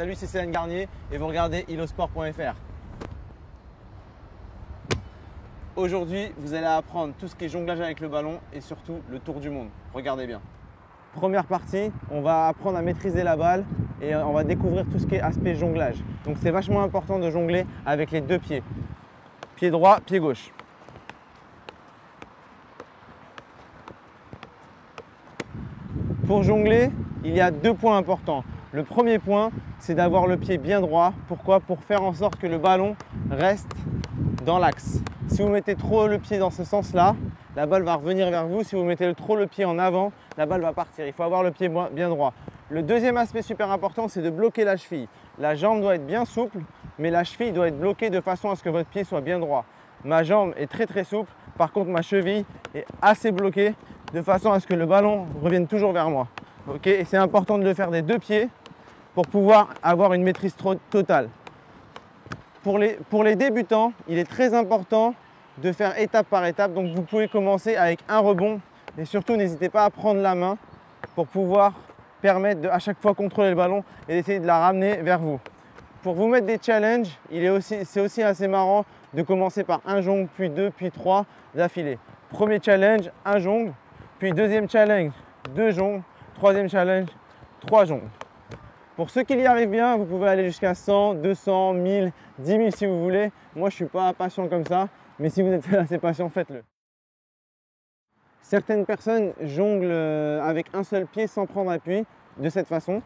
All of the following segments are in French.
Salut, c'est Céline Garnier et vous regardez ilosport.fr. Aujourd'hui, vous allez apprendre tout ce qui est jonglage avec le ballon et surtout le tour du monde. Regardez bien. Première partie, on va apprendre à maîtriser la balle et on va découvrir tout ce qui est aspect jonglage. Donc c'est vachement important de jongler avec les deux pieds. Pied droit, pied gauche. Pour jongler, il y a deux points importants. Le premier point, c'est d'avoir le pied bien droit. Pourquoi? Pour faire en sorte que le ballon reste dans l'axe. Si vous mettez trop le pied dans ce sens-là, la balle va revenir vers vous. Si vous mettez trop le pied en avant, la balle va partir. Il faut avoir le pied bien droit. Le deuxième aspect super important, c'est de bloquer la cheville. La jambe doit être bien souple, mais la cheville doit être bloquée de façon à ce que votre pied soit bien droit. Ma jambe est très souple. Par contre, ma cheville est assez bloquée de façon à ce que le ballon revienne toujours vers moi. Okay, et c'est important de le faire des deux pieds pour pouvoir avoir une maîtrise totale. Pour les débutants, il est très important de faire étape par étape. Donc vous pouvez commencer avec un rebond et surtout n'hésitez pas à prendre la main pour pouvoir permettre de à chaque fois contrôler le ballon et d'essayer de la ramener vers vous. Pour vous mettre des challenges, c'est aussi assez marrant de commencer par un jongle, puis deux, puis trois d'affilée. Premier challenge, un jongle, puis deuxième challenge, deux jongles, troisième challenge, trois jongles. Pour ceux qui y arrivent bien, vous pouvez aller jusqu'à 100, 200, 1000, 10 000 si vous voulez. Moi, je ne suis pas patient comme ça, mais si vous êtes assez patient, faites-le. Certaines personnes jonglent avec un seul pied sans prendre appui, de cette façon.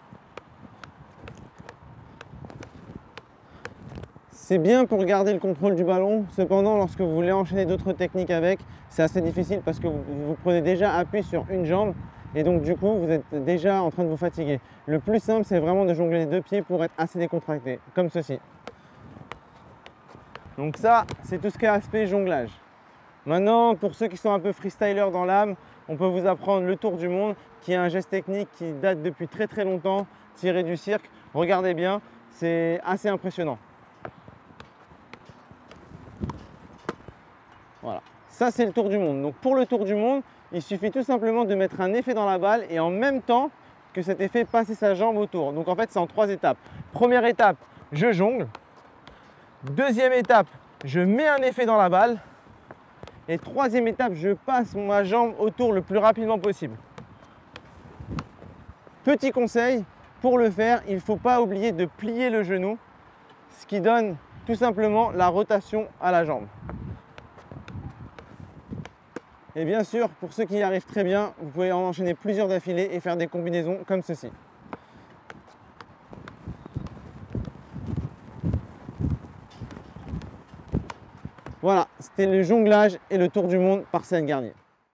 C'est bien pour garder le contrôle du ballon. Cependant, lorsque vous voulez enchaîner d'autres techniques avec, c'est assez difficile parce que vous prenez déjà appui sur une jambe. Et donc du coup, vous êtes déjà en train de vous fatiguer. Le plus simple, c'est vraiment de jongler les deux pieds pour être assez décontracté, comme ceci. Donc ça, c'est tout ce qui est aspect jonglage. Maintenant, pour ceux qui sont un peu freestylers dans l'âme, on peut vous apprendre le tour du monde, qui est un geste technique qui date depuis très longtemps, tiré du cirque. Regardez bien, c'est assez impressionnant. Voilà, ça c'est le tour du monde. Donc pour le tour du monde, il suffit tout simplement de mettre un effet dans la balle et en même temps que cet effet, passer sa jambe autour. Donc en fait, c'est en trois étapes. Première étape, je jongle. Deuxième étape, je mets un effet dans la balle. Et troisième étape, je passe ma jambe autour le plus rapidement possible. Petit conseil, pour le faire, il ne faut pas oublier de plier le genou, ce qui donne tout simplement la rotation à la jambe. Et bien sûr, pour ceux qui y arrivent très bien, vous pouvez en enchaîner plusieurs d'affilée et faire des combinaisons comme ceci. Voilà, c'était le jonglage et le tour du monde par Céline Garnier.